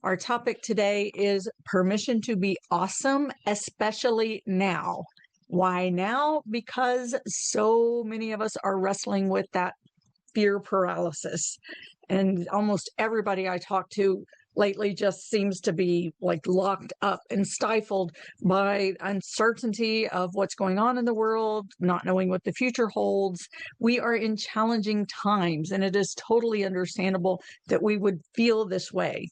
Our topic today is permission to be awesome, especially now. Why now? Because so many of us are wrestling with that fear paralysis. And almost everybody I talk to lately just seems to be like locked up and stifled by uncertainty of what's going on in the world, not knowing what the future holds. We are in challenging times, and it is totally understandable that we would feel this way.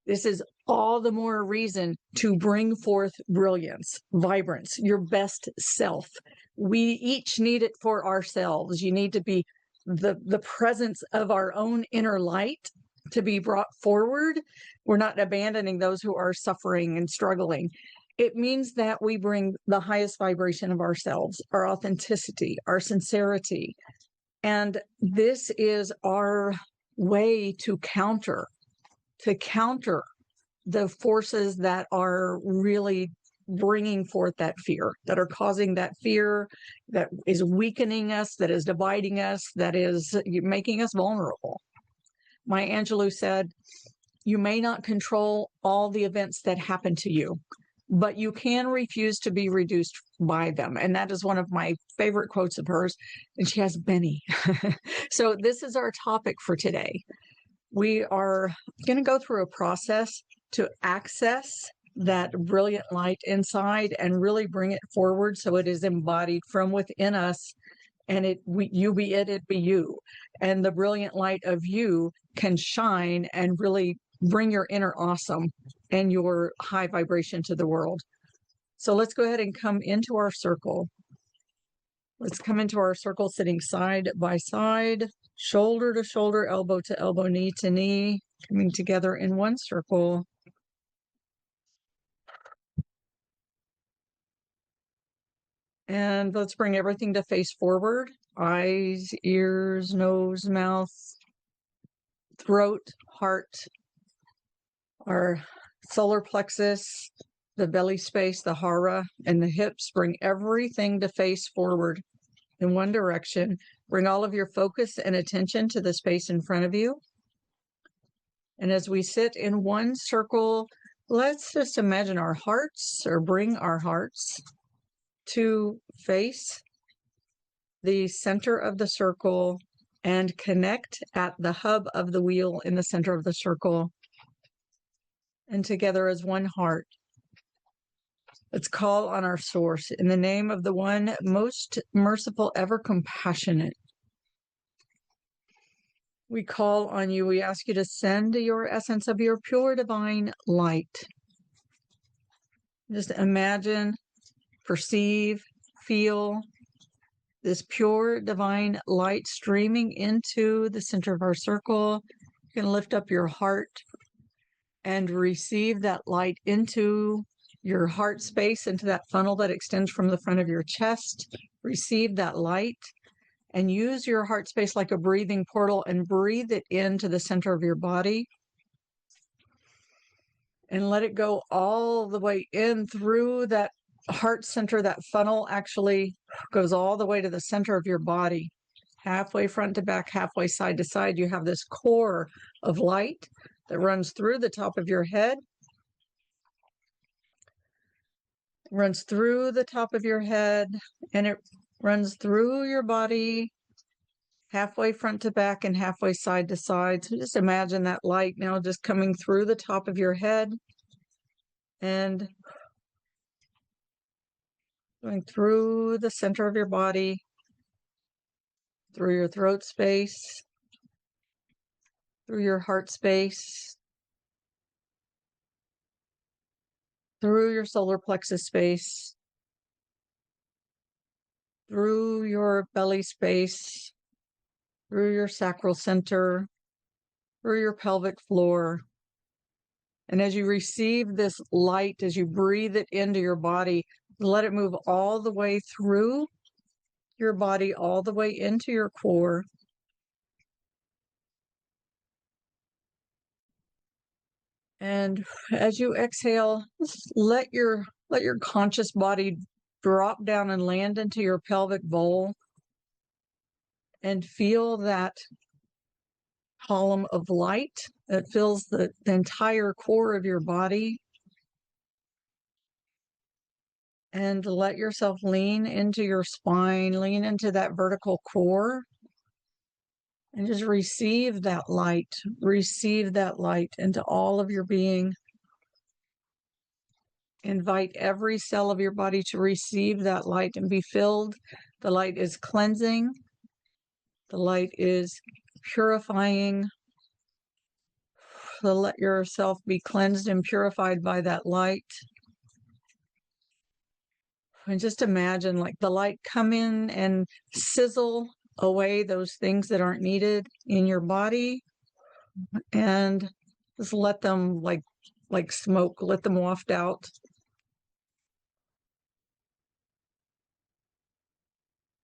This is all the more reason to bring forth brilliance, vibrance, your best self. We each need it for ourselves. You need to be the presence of our own inner light to be brought forward. We're not abandoning those who are suffering and struggling. It means that we bring the highest vibration of ourselves, our authenticity, our sincerity. And this is our way to counter the forces that are really bringing forth that fear, that are causing that fear, that is weakening us, that is dividing us, that is making us vulnerable. Maya Angelou said, "You may not control all the events that happen to you, but you can refuse to be reduced by them." And that is one of my favorite quotes of hers. And she has many. So this is our topic for today. We are going to go through a process to access that brilliant light inside and really bring it forward so it is embodied from within us, and you be it be you. And the brilliant light of you can shine and really bring your inner awesome and your high vibration to the world. So let's go ahead and come into our circle. Let's come into our circle sitting side by side, shoulder to shoulder, elbow to elbow, knee to knee, coming together in one circle. And let's bring everything to face forward. Eyes, ears, nose, mouth, throat, heart, our solar plexus, the belly space, the hara, and the hips. Bring everything to face forward in one direction. Bring all of your focus and attention to the space in front of you. And as we sit in one circle, let's just imagine our hearts, or bring our hearts to face the center of the circle and connect at the hub of the wheel in the center of the circle, and together as one heart. Let's call on our source in the name of the one most merciful, ever compassionate. We call on you. We ask you to send your essence of your pure divine light. Just imagine, perceive, feel this pure divine light streaming into the center of our circle. You can lift up your heart and receive that light into your heart space, into that funnel that extends from the front of your chest. Receive that light and use your heart space like a breathing portal and breathe it into the center of your body. And let it go all the way in through that heart center. That funnel actually goes all the way to the center of your body, halfway front to back, halfway side to side. You have this core of light that runs through the top of your head, runs through the top of your head, and it runs through your body, halfway front to back and halfway side to side. So just imagine that light now just coming through the top of your head and going through the center of your body, through your throat space, through your heart space, through your solar plexus space, through your belly space, through your sacral center, through your pelvic floor. And as you receive this light, as you breathe it into your body, let it move all the way through your body, all the way into your core. And as you exhale, let your conscious body drop down and land into your pelvic bowl, and feel that column of light that fills the entire core of your body. And let yourself lean into your spine, lean into that vertical core, and just receive that light into all of your being. Invite every cell of your body to receive that light and be filled. The light is cleansing. The light is purifying. So let yourself be cleansed and purified by that light. And just imagine like the light come in and sizzle away those things that aren't needed in your body, and just let them like smoke, let them waft out.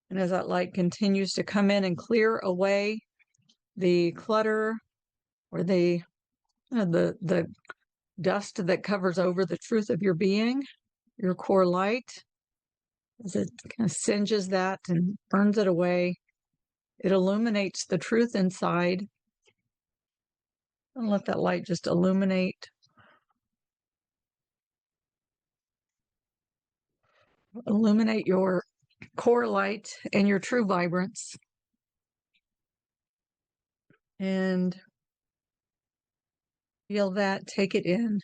And as that light continues to come in and clear away the clutter or the dust that covers over the truth of your being, your core light, as it kind of singes that and burns it away, it illuminates the truth inside. And let that light just illuminate your core light and your true vibrance. And feel that, take it in.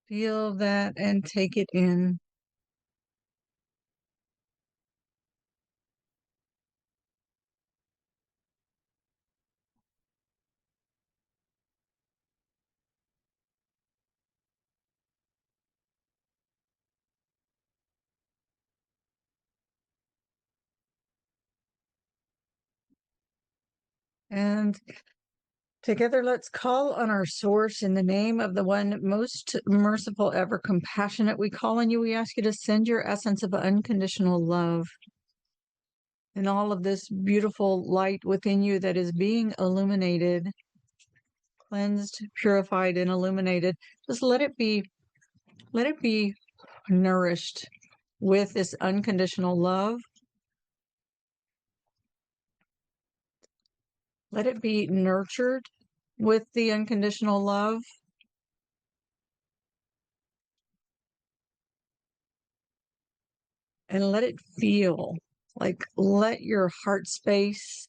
Feel that and take it in. And together, let's call on our source in the name of the one most merciful, ever compassionate. We call on you. We ask you to send your essence of unconditional love and all of this beautiful light within you that is being illuminated, cleansed, purified, and illuminated. Just let it be nourished with this unconditional love. Let it be nurtured with the unconditional love. And let it feel, like let your heart space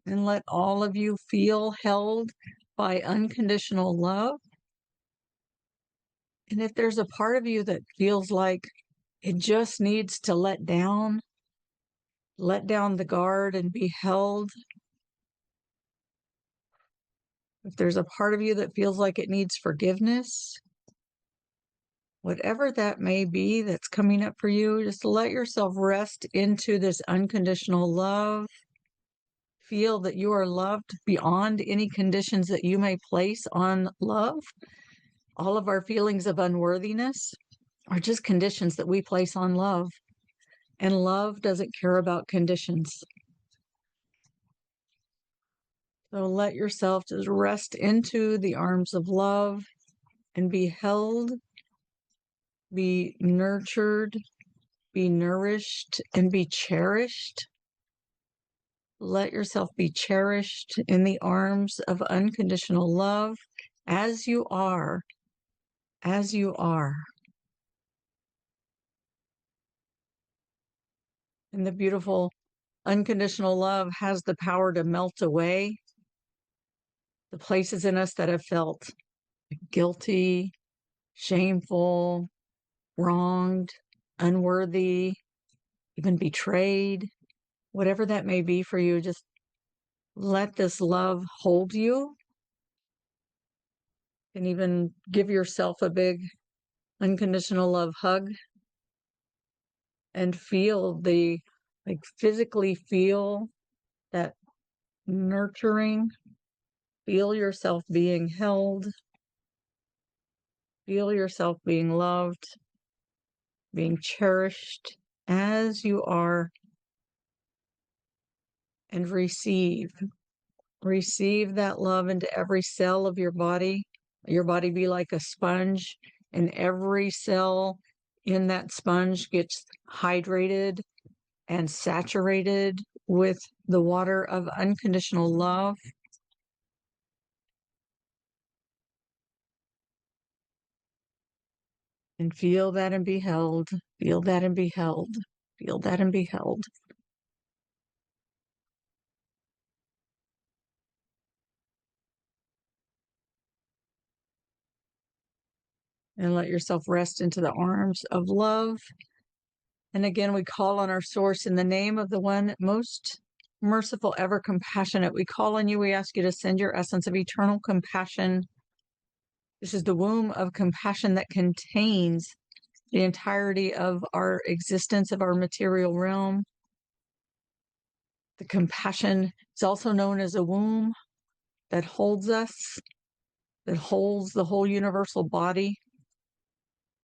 and let all of you feel held by unconditional love. And if there's a part of you that feels like it just needs to let down the guard and be held. If there's a part of you that feels like it needs forgiveness, whatever that may be that's coming up for you, just let yourself rest into this unconditional love. Feel that you are loved beyond any conditions that you may place on love. All of our feelings of unworthiness are just conditions that we place on love. And love doesn't care about conditions. So let yourself just rest into the arms of love and be held, be nurtured, be nourished, and be cherished. Let yourself be cherished in the arms of unconditional love as you are, as you are. And the beautiful unconditional love has the power to melt away the places in us that have felt guilty, shameful, wronged, unworthy, even betrayed, whatever that may be for you. Just let this love hold you, and even give yourself a big unconditional love hug and feel physically feel that nurturing, feel yourself being held, feel yourself being loved, being cherished as you are, and receive that love into every cell of your body. Your body be like a sponge, and every cell in that sponge gets hydrated and saturated with the water of unconditional love. And feel that and be held. Feel that and be held. Feel that and be held. And let yourself rest into the arms of love. And again, we call on our source in the name of the one most merciful, ever compassionate. We call on you. We ask you to send your essence of eternal compassion. This is the womb of compassion that contains the entirety of our existence, of our material realm. The compassion is also known as a womb that holds us, that holds the whole universal body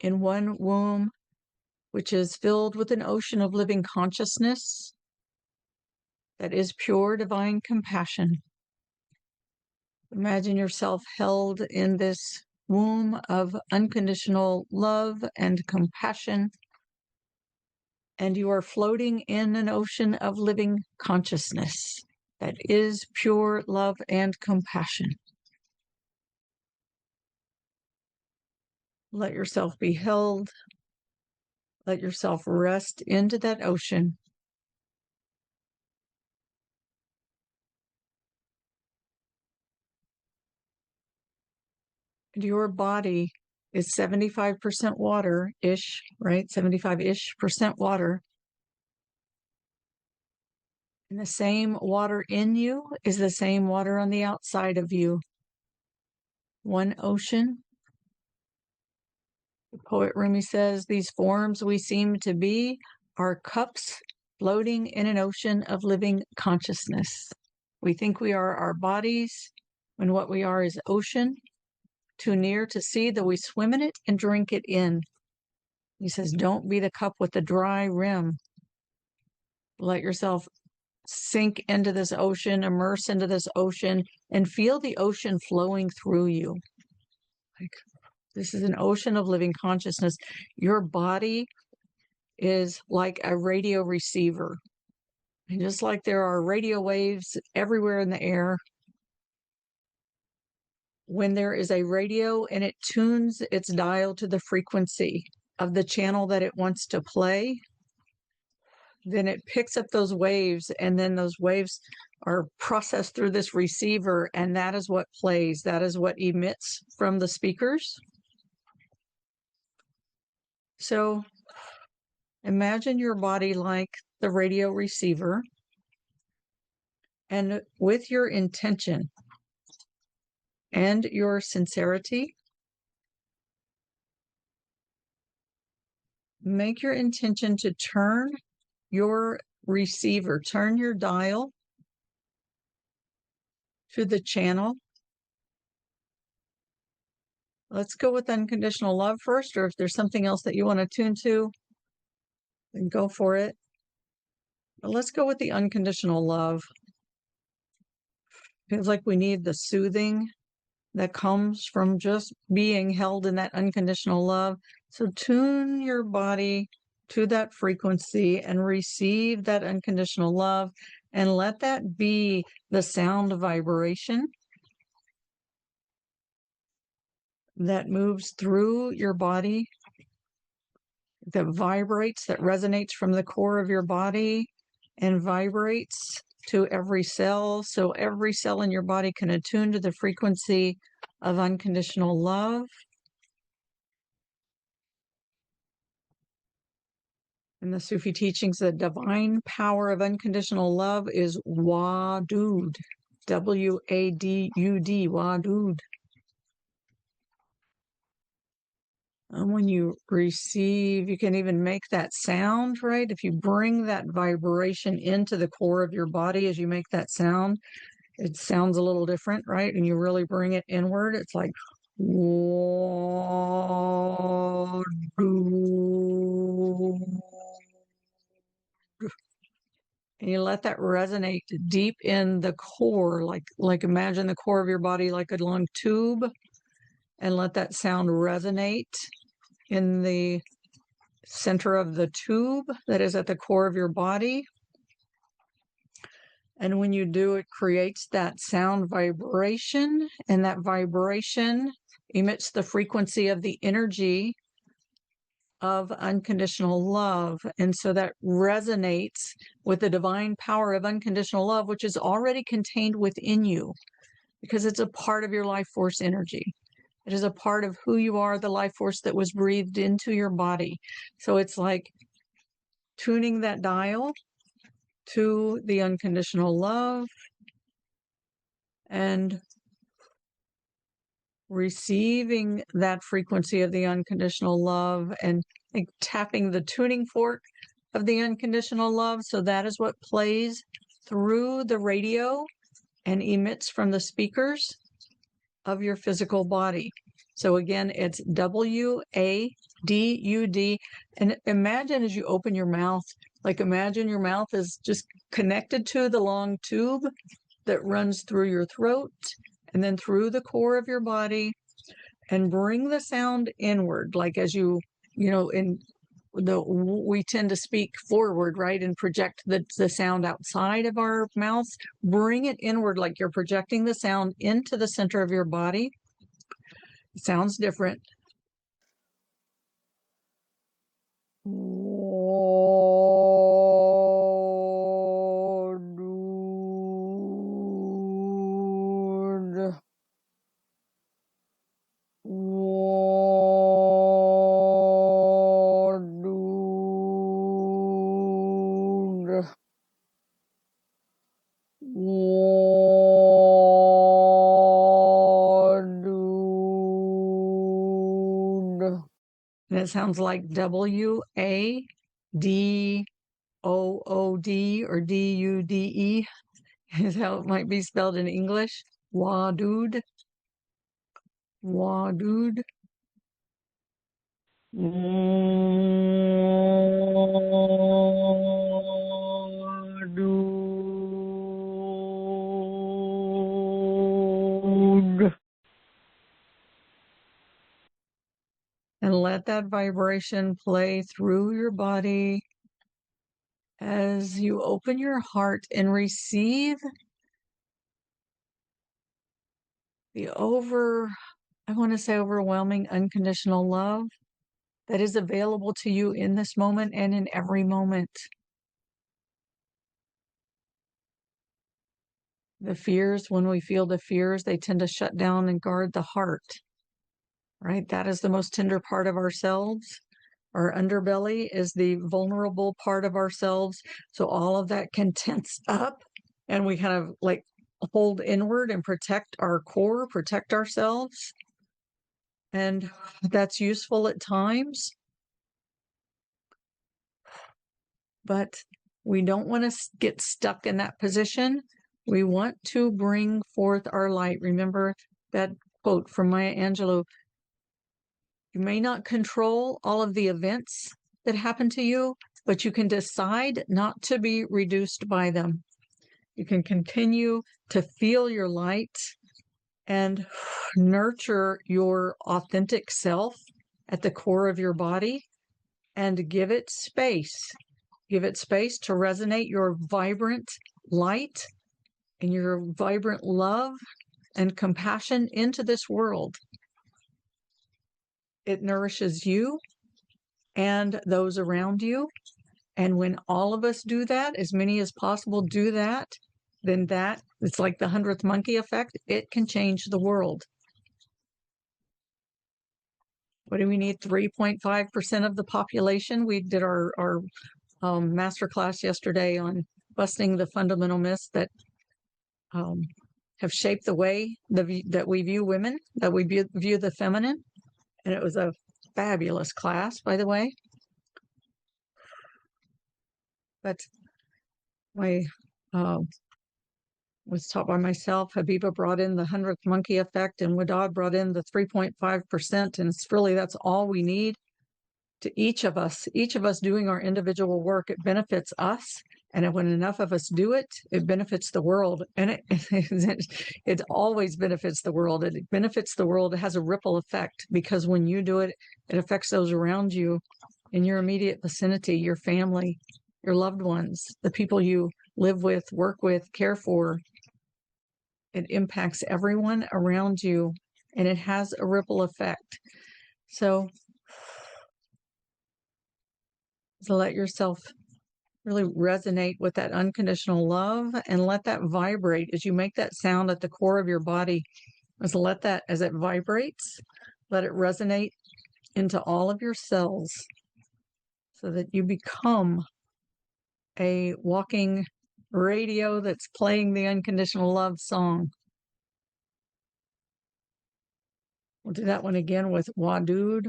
in one womb, which is filled with an ocean of living consciousness that is pure divine compassion. Imagine yourself held in this womb of unconditional love and compassion, and you are floating in an ocean of living consciousness that is pure love and compassion. Let yourself be held. Let yourself rest into that ocean. And your body is 75% water-ish, right? 75-ish% water. And the same water in you is the same water on the outside of you. One ocean. The poet Rumi says, these forms we seem to be are cups floating in an ocean of living consciousness. We think we are our bodies, when what we are is ocean, too near to see, though we swim in it and drink it in. He says, don't be the cup with the dry rim. Let yourself sink into this ocean, immerse into this ocean, and feel the ocean flowing through you. Like, this is an ocean of living consciousness. Your body is like a radio receiver. And just like there are radio waves everywhere in the air, when there is a radio and it tunes its dial to the frequency of the channel that it wants to play, then it picks up those waves, and then those waves are processed through this receiver, and that is what plays. That is what emits from the speakers. So imagine your body like the radio receiver, and with your intention and your sincerity, make your intention to turn your receiver, turn your dial to the channel. Let's go with unconditional love first, or if there's something else that you want to tune to, then go for it. But let's go with the unconditional love. Feels like we need the soothing that comes from just being held in that unconditional love. So tune your body to that frequency and receive that unconditional love, and let that be the sound vibration that moves through your body, that vibrates, that resonates from the core of your body and vibrates to every cell. So every cell in your body can attune to the frequency of unconditional love. In the Sufi teachings, the divine power of unconditional love is Wadud, W-A-D-U-D, Wadud. And when you receive, you can even make that sound, right? If you bring that vibration into the core of your body as you make that sound, it sounds a little different, right? And you really bring it inward. It's like, Wadud. And you let that resonate deep in the core, like imagine the core of your body like a long tube, and let that sound resonate in the center of the tube that is at the core of your body. And when you do, it creates that sound vibration, and that vibration emits the frequency of the energy of unconditional love. And so that resonates with the divine power of unconditional love, which is already contained within you because it's a part of your life force energy. It is a part of who you are, the life force that was breathed into your body. So it's like tuning that dial to the unconditional love and receiving that frequency of the unconditional love and like tapping the tuning fork of the unconditional love. So that is what plays through the radio and emits from the speakers of your physical body. So again, it's WADUD. And imagine as you open your mouth, like imagine your mouth is just connected to the long tube that runs through your throat and then through the core of your body, and bring the sound inward. Like as you we tend to speak forward, right? And project the sound outside of our mouths. Bring it inward, like you're projecting the sound into the center of your body. It sounds different. And it sounds like WADOOD or DUDE is how it might be spelled in English. Wadood. Wadood. Wadood. And let that vibration play through your body as you open your heart and receive the overwhelming unconditional love that is available to you in this moment and in every moment. The fears, when we feel the fears, they tend to shut down and guard the heart, right? That is the most tender part of ourselves. Our underbelly is the vulnerable part of ourselves. So all of that can tense up and we kind of like hold inward and protect our core, protect ourselves. And that's useful at times. But we don't want to get stuck in that position. We want to bring forth our light. Remember that quote from Maya Angelou: you may not control all of the events that happen to you, but you can decide not to be reduced by them. You can continue to feel your light and nurture your authentic self at the core of your body and give it space. Give it space to resonate your vibrant light and your vibrant love and compassion into this world. It nourishes you and those around you. And when all of us do that, as many as possible do that, then it's like the 100th monkey effect. It can change the world. What do we need? 3.5% of the population. We did our master class yesterday on busting the fundamental myths that have shaped the way that we view women, that we view the feminine. And it was a fabulous class, by the way. But I was taught by myself. Habiba brought in the 100th monkey effect, and Wadad brought in the 3.5%. And it's really, that's all we need to each of us doing our individual work. It benefits us. And when enough of us do it, it benefits the world. And it always benefits the world. It benefits the world. It has a ripple effect because when you do it, it affects those around you in your immediate vicinity, your family, your loved ones, the people you live with, work with, care for. It impacts everyone around you, and it has a ripple effect. So let yourself really resonate with that unconditional love and let that vibrate as you make that sound at the core of your body. Is let that, as it vibrates, let it resonate into all of your cells so that you become a walking radio that's playing the unconditional love song. We'll do that one again with Wadud.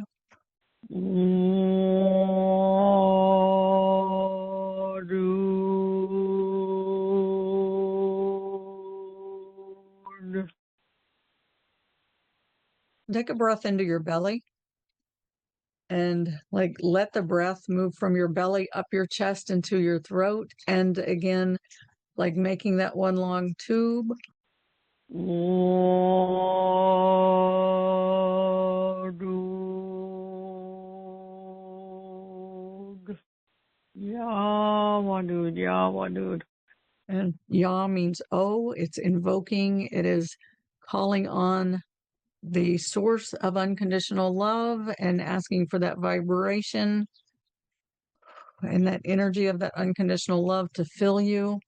Take a breath into your belly and like let the breath move from your belly up your chest into your throat. And again, like making that one long tube. Yawadud. And Ya means oh, it's invoking, it is calling on the source of unconditional love and asking for that vibration and that energy of that unconditional love to fill you.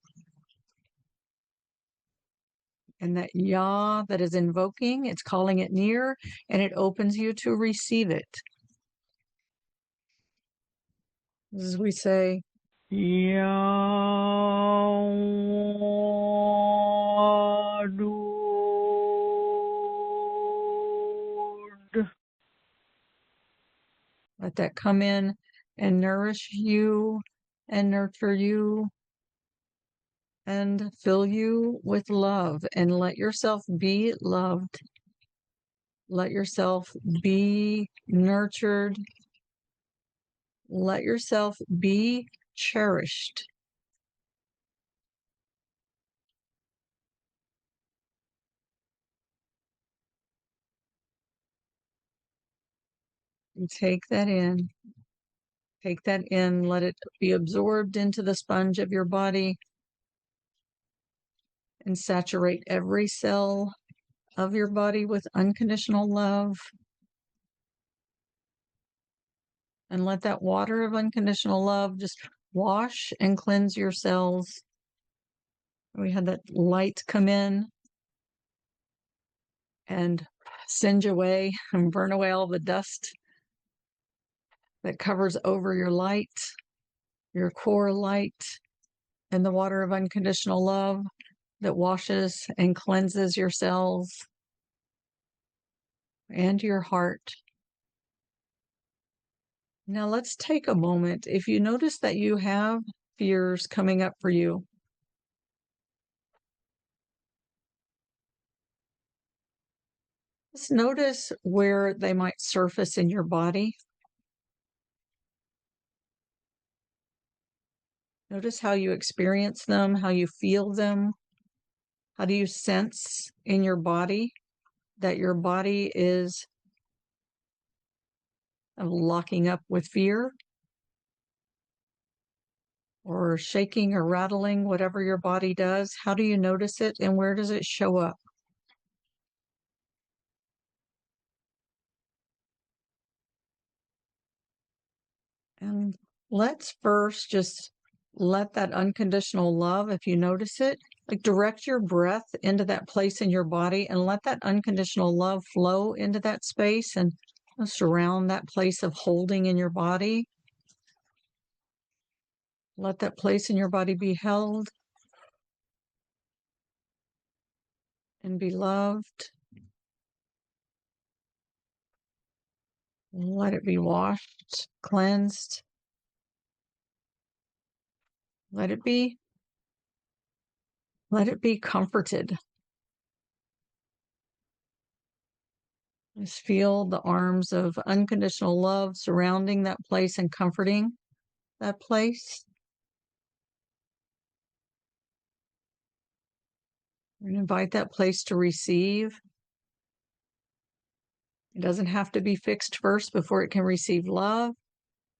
And that Ya that is invoking, it's calling it near, and it opens you to receive it. As we say, Yawadud. Let that come in and nourish you and nurture you and fill you with love, and let yourself be loved. Let yourself be nurtured. Let yourself be cherished. And take that in. Take that in. Let it be absorbed into the sponge of your body and saturate every cell of your body with unconditional love. And let that water of unconditional love just wash and cleanse your cells. We had that light come in and singe away and burn away all the dust that covers over your light, your core light, and the water of unconditional love that washes and cleanses your cells and your heart. Now let's take a moment. If you notice that you have fears coming up for you, just notice where they might surface in your body. Notice how you experience them, how you feel them. How do you sense in your body that your body is locking up with fear or shaking or rattling, whatever your body does? How do you notice it and where does it show up? And let's first just let that unconditional love, if you notice it, like direct your breath into that place in your body and let that unconditional love flow into that space and surround that place of holding in your body. Let that place in your body be held and be loved. Let it be washed, cleansed. Let it be comforted. Just feel the arms of unconditional love surrounding that place and comforting that place. And invite that place to receive. It doesn't have to be fixed first before it can receive love.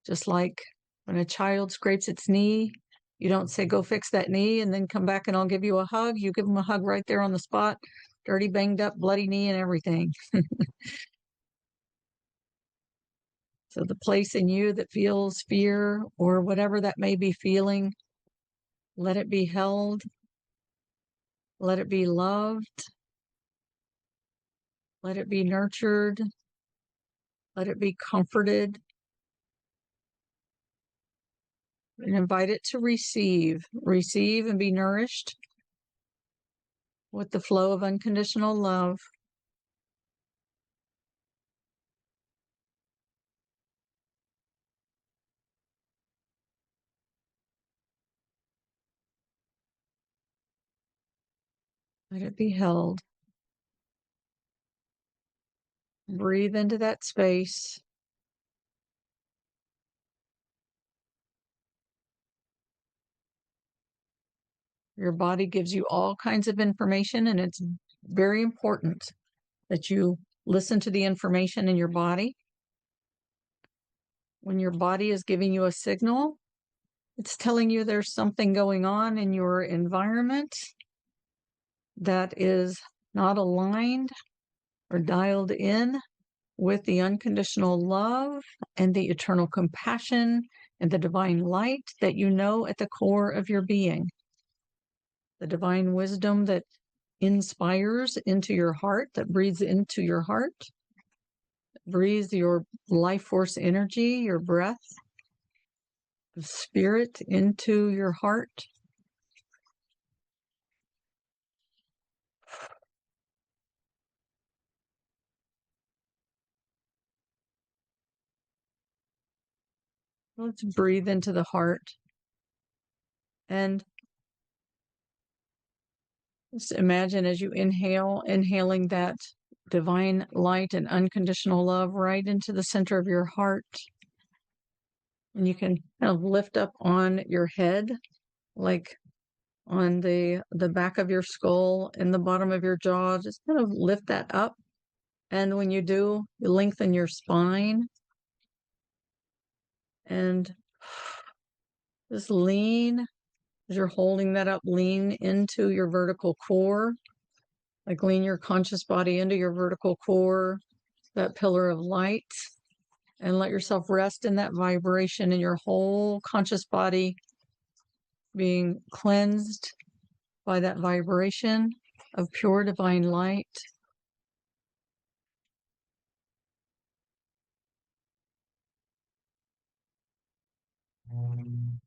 Just like when a child scrapes its knee You don't say, go fix that knee and then come back and I'll give you a hug. You give them a hug right there on the spot, dirty, banged up, bloody knee and everything. So the place in you that feels fear or whatever that may be feeling, let it be held. Let it be loved. Let it be nurtured. Let it be comforted. And invite it to receive. Receive and be nourished with the flow of unconditional love. Let it be held. Breathe into that space. Your body gives you all kinds of information, and it's very important that you listen to the information in your body. When your body is giving you a signal, it's telling you there's something going on in your environment that is not aligned or dialed in with the unconditional love and the eternal compassion and the divine light that you know at the core of your being. The divine wisdom that inspires into your heart, that breathes into your heart, breathes your life force energy, your breath of spirit into your heart. Let's breathe into the heart and just imagine as you inhale, inhaling that divine light and unconditional love right into the center of your heart. And you can kind of lift up on your head, like on the back of your skull and the bottom of your jaw. Just kind of lift that up. And when you do, you lengthen your spine and just lean as you're holding that up, lean into your vertical core. Like lean your conscious body into your vertical core, that pillar of light, and let yourself rest in that vibration in your whole conscious body being cleansed by that vibration of pure divine light.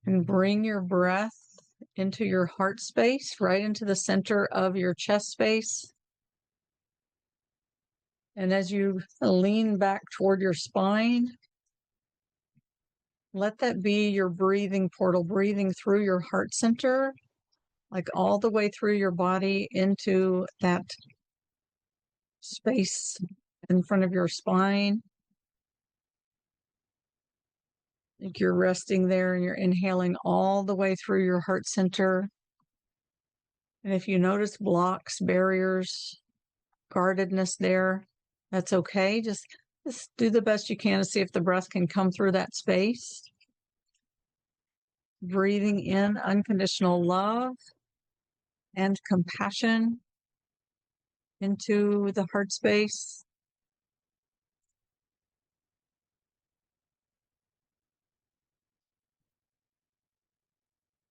And bring your breath into your heart space, right into the center of your chest space. And as you lean back toward your spine, let that be your breathing portal, breathing through your heart center, like all the way through your body into that space in front of your spine. Like you're resting there and you're inhaling all the way through your heart center. And if you notice blocks, barriers, guardedness there, that's okay. Just do the best you can to see if the breath can come through that space. Breathing in unconditional love and compassion into the heart space.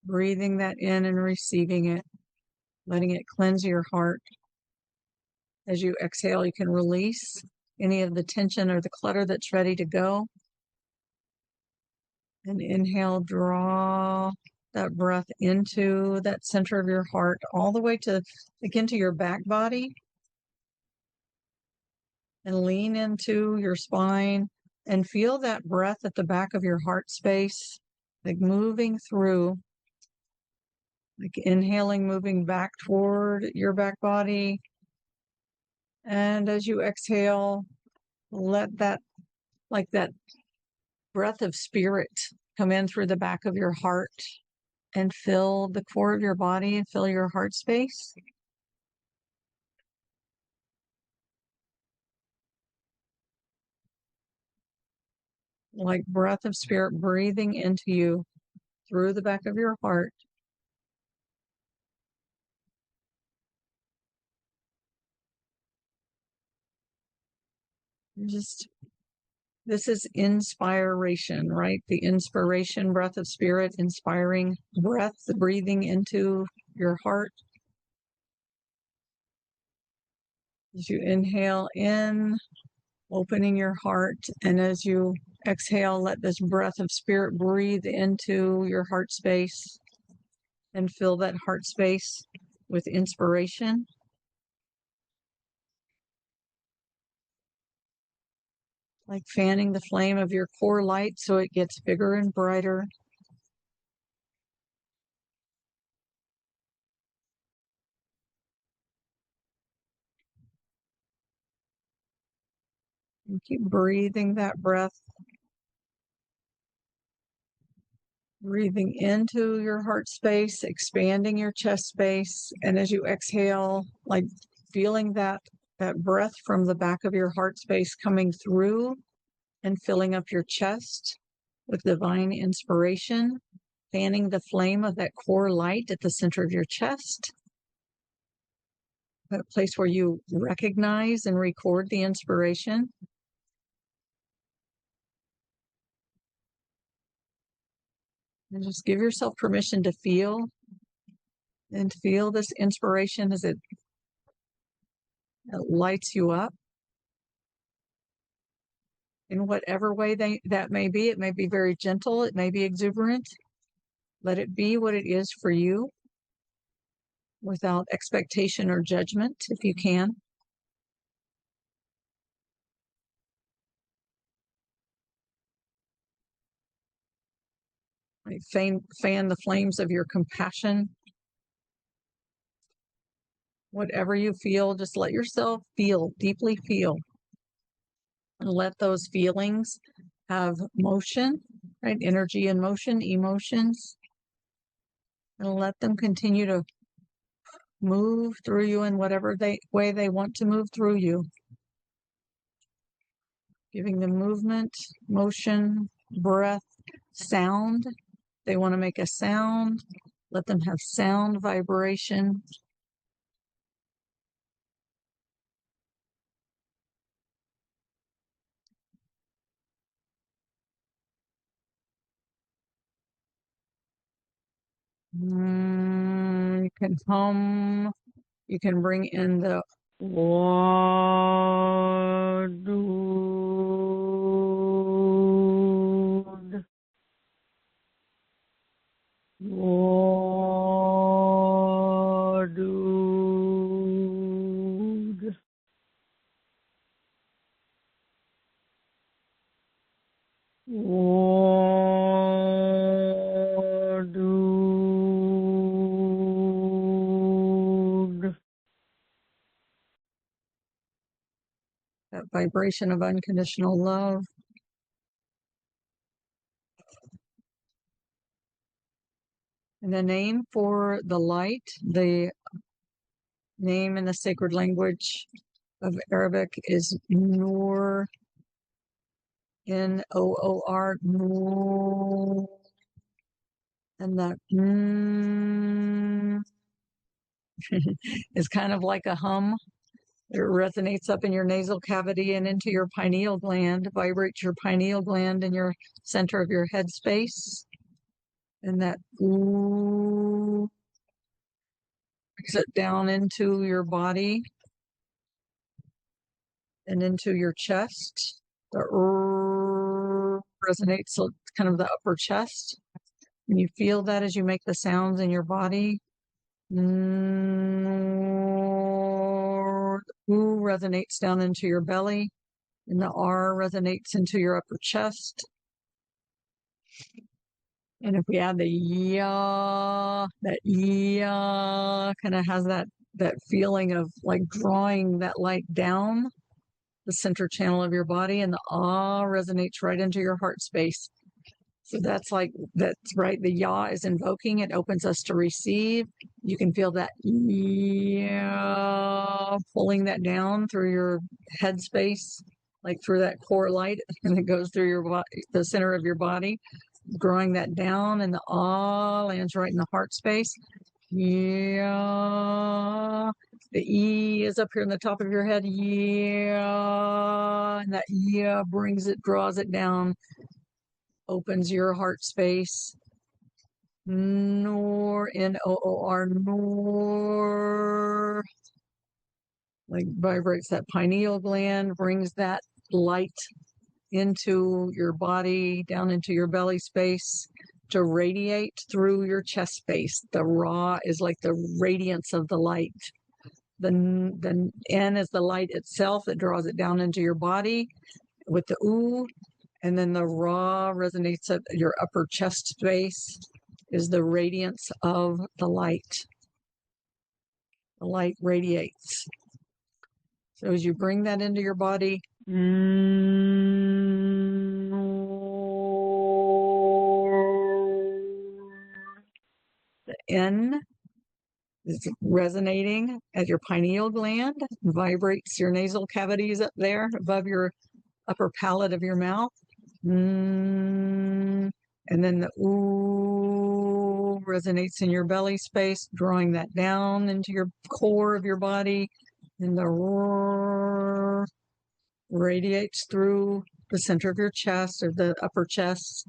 Breathing that in and receiving it, letting it cleanse your heart. As you exhale, you can release any of the tension or the clutter that's ready to go. And inhale, draw that breath into that center of your heart, all the way to again to your back body. And lean into your spine and feel that breath at the back of your heart space, like moving through, like inhaling, moving back toward your back body. And as you exhale, let that, like that breath of spirit come in through the back of your heart and fill the core of your body and fill your heart space. Like breath of spirit breathing into you, through the back of your heart. Just, this is inspiration, right? The inspiration breath of spirit, inspiring breath, breathing into your heart. As you inhale in, opening your heart, and as you exhale, let this breath of spirit breathe into your heart space and fill that heart space with inspiration. Like fanning the flame of your core light so it gets bigger and brighter. And keep breathing that breath. Breathing into your heart space, expanding your chest space. And as you exhale, like feeling that breath from the back of your heart space coming through and filling up your chest with divine inspiration, fanning the flame of that core light at the center of your chest, a place where you recognize and record the inspiration. And just give yourself permission to feel and feel this inspiration as it lights you up in whatever way that may be. It may be very gentle. It may be exuberant. Let it be what it is for you without expectation or judgment, if you can. Right? Fan the flames of your compassion. Whatever you feel, just let yourself feel, deeply feel. And let those feelings have motion, right? Energy and motion, emotions. And let them continue to move through you in whatever way they want to move through you. Giving them movement, motion, breath, sound. They want to make a sound. Let them have sound, vibration. You can hum. You can bring in the Lord. Lord. That vibration of unconditional love. And the name for the light, the name in the sacred language of Arabic is Noor, Noor, Noor. And that is kind of like a hum. It resonates up in your nasal cavity and into your pineal gland, vibrates your pineal gland in your center of your head space. And that ooh brings it down into your body and into your chest. The resonates, so it's kind of the upper chest. And you feel that as you make the sounds in your body. Ooh resonates down into your belly, and the R resonates into your upper chest. And if we add the ya, that ya kind of has that feeling of like drawing that light down the center channel of your body, and the ah resonates right into your heart space. So that's right. The ya is invoking. It opens us to receive. You can feel that yeah, pulling that down through your head space, like through that core light, and it goes through your body, the center of your body. drawing that down, and the ah lands right in the heart space. Yeah. The E is up here in the top of your head. Yeah. And that yeah brings it, draws it down, opens your heart space. Nor, N-O-O-R, nor, like vibrates that pineal gland, brings that light into your body, down into your belly space to radiate through your chest space. The Ra is like the radiance of the light. The N is the light itself that draws it down into your body with the U. And then the Ra resonates at your upper chest space, is the radiance of the light. The light radiates. So as you bring that into your body, the N is resonating at your pineal gland, vibrates your nasal cavities up there above your upper palate of your mouth. And then the ooh resonates in your belly space, drawing that down into your core of your body. And the roar radiates through the center of your chest, or the upper chest.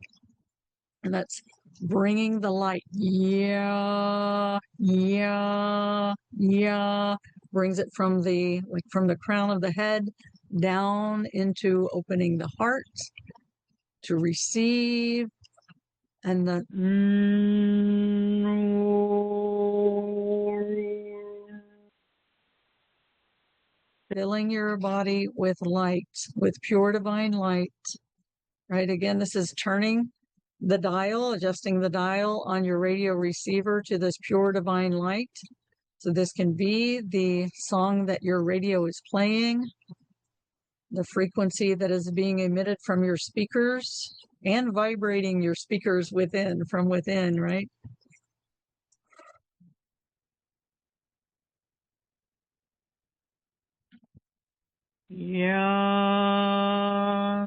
And that's bringing the light. Yeah, yeah, yeah. Brings it from the crown of the head down into opening the heart to receive, and the filling your body with light, with pure divine light. Right? Again, this is turning the dial, adjusting the dial on your radio receiver to this pure divine light. So this can be the song that your radio is playing, the frequency that is being emitted from your speakers, and vibrating your speakers from within, right? Yeah.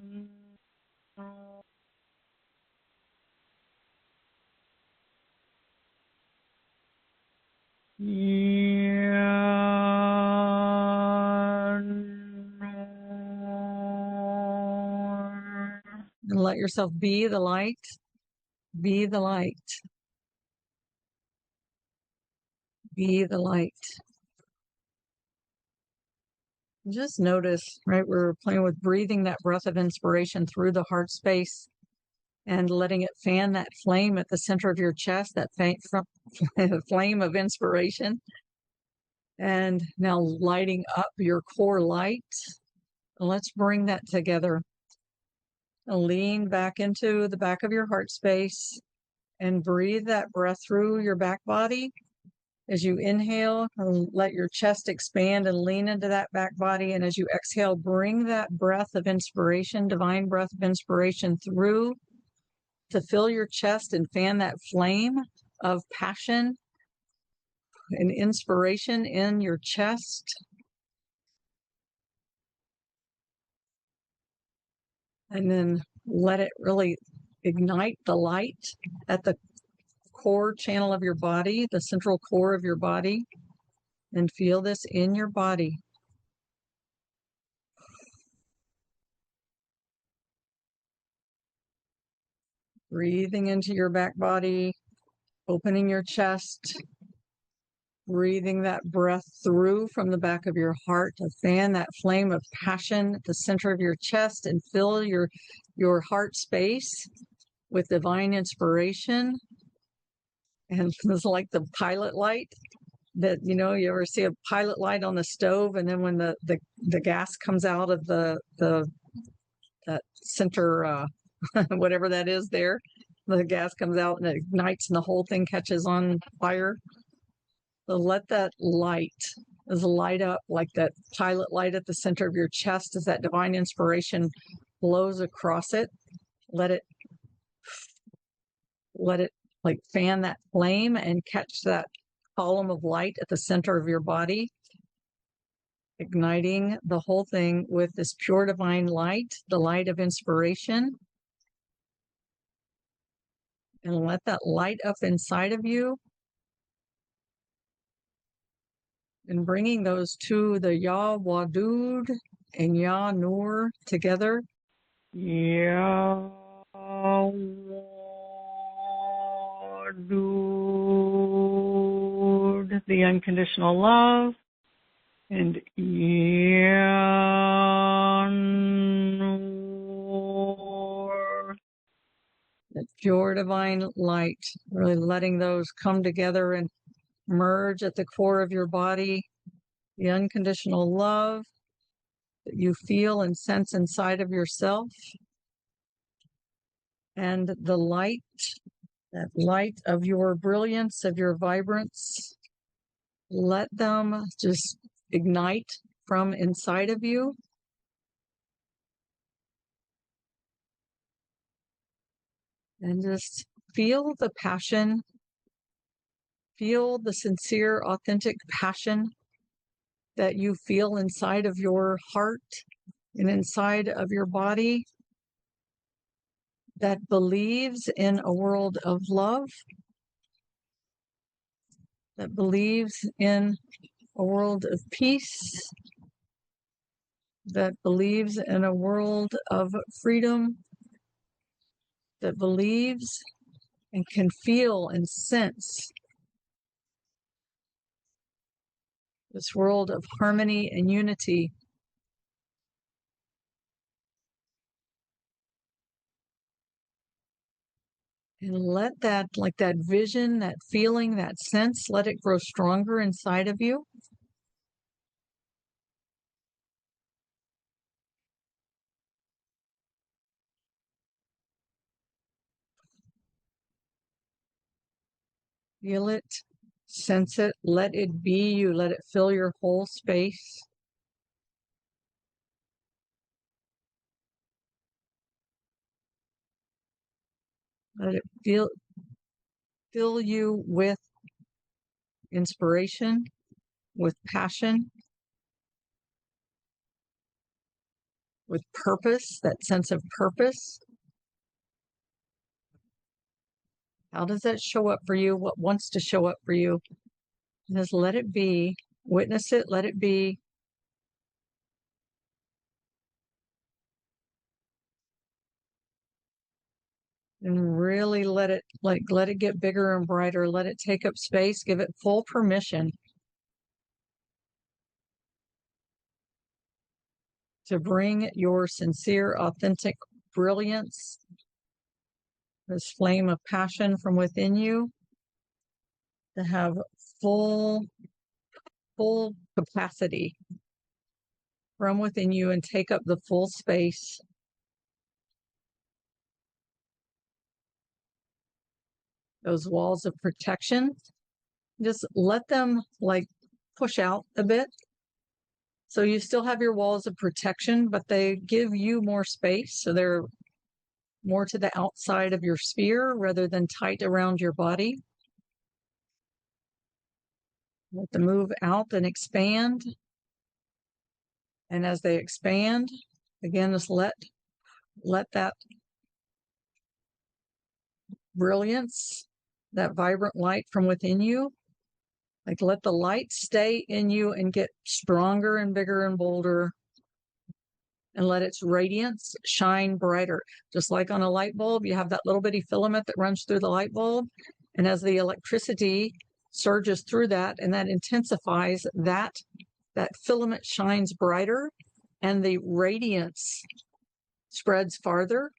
Yeah. And let yourself be the light. Be the light. Be the light. Just notice, right? We're playing with breathing that breath of inspiration through the heart space and letting it fan that flame at the center of your chest, that flame of inspiration. And now lighting up your core light. Let's bring that together. Lean back into the back of your heart space and breathe that breath through your back body. As you inhale, let your chest expand and lean into that back body. And as you exhale, bring that breath of inspiration, divine breath of inspiration through to fill your chest and fan that flame of passion and inspiration in your chest. And then let it really ignite the light at the core channel of your body, the central core of your body, and feel this in your body. Breathing into your back body, opening your chest, breathing that breath through from the back of your heart to fan that flame of passion at the center of your chest and fill your heart space with divine inspiration. And it's like the pilot light that, you ever see a pilot light on the stove, and then when the gas comes out of that center, whatever that is there, the gas comes out and it ignites and the whole thing catches on fire. So let that light up like that pilot light at the center of your chest as that divine inspiration blows across it. Let it like fan that flame and catch that column of light at the center of your body, igniting the whole thing with this pure divine light, the light of inspiration. and let that light up inside of you. And bringing those two, the Ya Wadud and Ya Nur together. Ya Wadud, the unconditional love. And Ya Nur, the pure divine light. Really letting those come together and merge at the core of your body. The unconditional love that you feel and sense inside of yourself. And the light, that light of your brilliance, of your vibrance, let them just ignite from inside of you. And just feel the passion, feel the sincere, authentic passion that you feel inside of your heart and inside of your body, that believes in a world of love, that believes in a world of peace, that believes in a world of freedom, that believes and can feel and sense this world of harmony and unity. And let that, like that vision, that feeling, that sense, let it grow stronger inside of you. Feel it, sense it, let it be you, let it fill your whole space. Let it fill you with inspiration, with passion, with purpose, that sense of purpose. How does that show up for you? What wants to show up for you? Just let it be, witness it, let it be. And really let it get bigger and brighter. Let it take up space. Give it full permission to bring your sincere, authentic brilliance, this flame of passion from within you, to have full capacity from within you and take up the full space. Those walls of protection, just let them push out a bit. So you still have your walls of protection, but they give you more space. So they're more to the outside of your sphere rather than tight around your body. Let them move out and expand. And as they expand, again, just let that brilliance, that vibrant light from within you, let the light stay in you and get stronger and bigger and bolder, and let its radiance shine brighter. Just like on a light bulb, you have that little bitty filament that runs through the light bulb. And as the electricity surges through that and that intensifies, that filament shines brighter and the radiance spreads farther.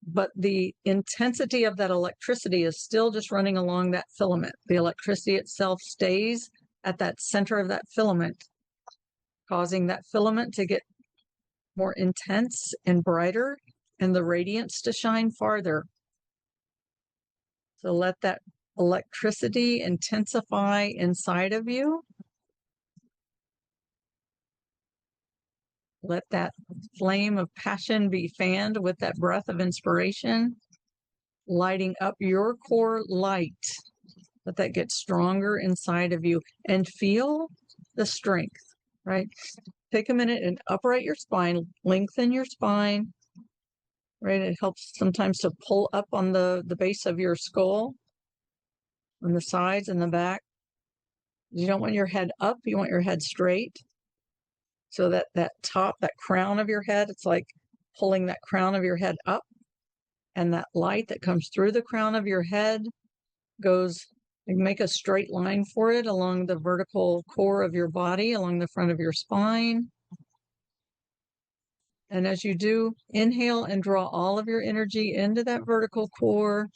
But the intensity of that electricity is still just running along that filament. The electricity itself stays at that center of that filament, causing that filament to get more intense and brighter and the radiance to shine farther. So let that electricity intensify inside of you. Let that flame of passion be fanned with that breath of inspiration, lighting up your core light. Let that get stronger inside of you and feel the strength, right? Take a minute and upright your spine, lengthen your spine, right? It helps sometimes to pull up on the base of your skull, on the sides and the back. You don't want your head up, you want your head straight. So that top, that crown of your head, it's like pulling that crown of your head up, and that light that comes through the crown of your head goes, you make a straight line for it along the vertical core of your body, along the front of your spine. And as you do, inhale and draw all of your energy into that vertical core.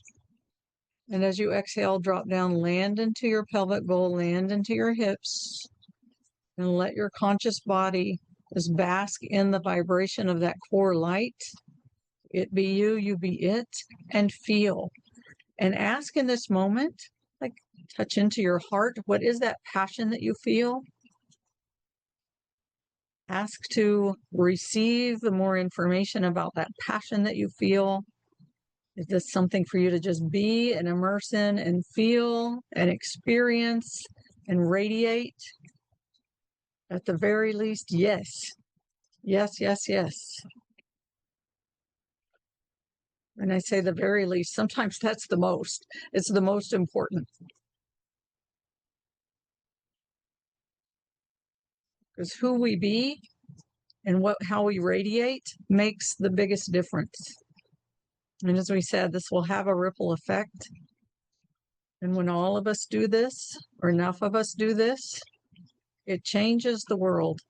And as you exhale, drop down, land into your pelvic bowl, land into your hips, and let your conscious body just bask in the vibration of that core light. It be you, you be it, and feel. And ask in this moment, like touch into your heart, what is that passion that you feel? Ask to receive more information about that passion that you feel. Is this something for you to just be and immerse in and feel and experience and radiate? At the very least, yes. Yes, yes, yes. And I say the very least, sometimes that's the most. It's the most important. Because who we be and how we radiate makes the biggest difference. And as we said, this will have a ripple effect. And when all of us do this, or enough of us do this, it changes the world.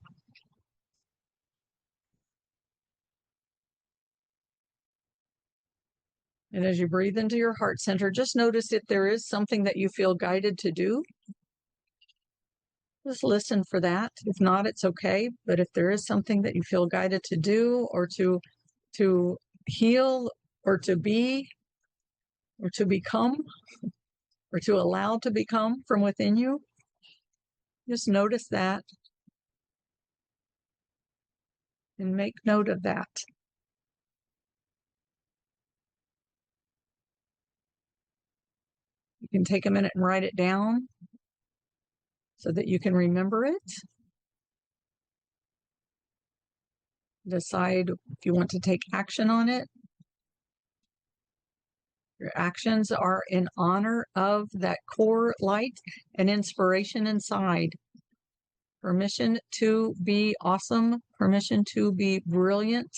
And as you breathe into your heart center, just notice if there is something that you feel guided to do. Just listen for that. If not, it's okay. But if there is something that you feel guided to do, or to heal, or to be, or to become, or to allow to become from within you, just notice that and make note of that. You can take a minute and write it down so that you can remember it. Decide if you want to take action on it. Your actions are in honor of that core light and inspiration inside. Permission to be awesome, permission to be brilliant,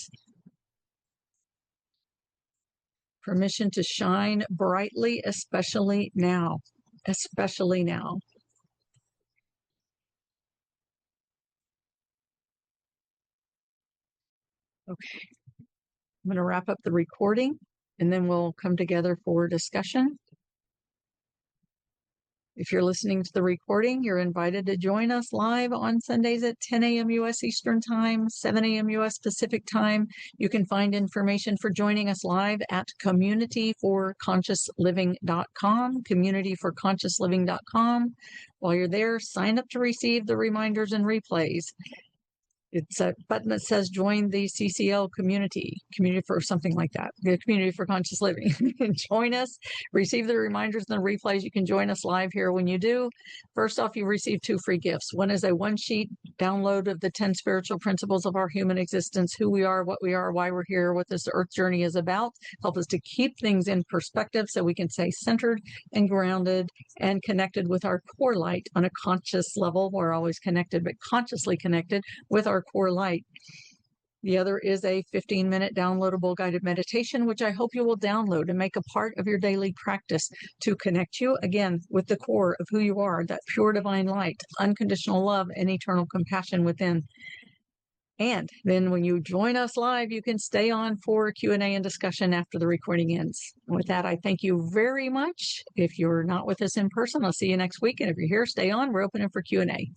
permission to shine brightly, especially now. Especially now. Okay, I'm going to wrap up the recording and then we'll come together for discussion. If you're listening to the recording, you're invited to join us live on Sundays at 10 a.m. U.S. Eastern Time, 7 a.m. U.S. Pacific Time. You can find information for joining us live at communityforconsciousliving.com, communityforconsciousliving.com. While you're there, sign up to receive the reminders and replays. It's a button that says join the CCL community for something like that, the Community for Conscious Living. Join us, receive the reminders and the replays. You can join us live here when you do. First off, you receive 2 free gifts. One is a 1-sheet download of the 10 spiritual principles of our human existence, who we are, what we are, why we're here, what this earth journey is about. Help us to keep things in perspective so we can stay centered and grounded and connected with our core light on a conscious level. We're always connected, but consciously connected with our core light. The other is a 15-minute downloadable guided meditation, which I hope you will download and make a part of your daily practice to connect you again with the core of who you are, that pure divine light, unconditional love, and eternal compassion within. And then when you join us live, you can stay on for Q&A and discussion after the recording ends. With that, I thank you very much. If you're not with us in person, I'll see you next week. And if you're here, stay on. We're opening for Q&A.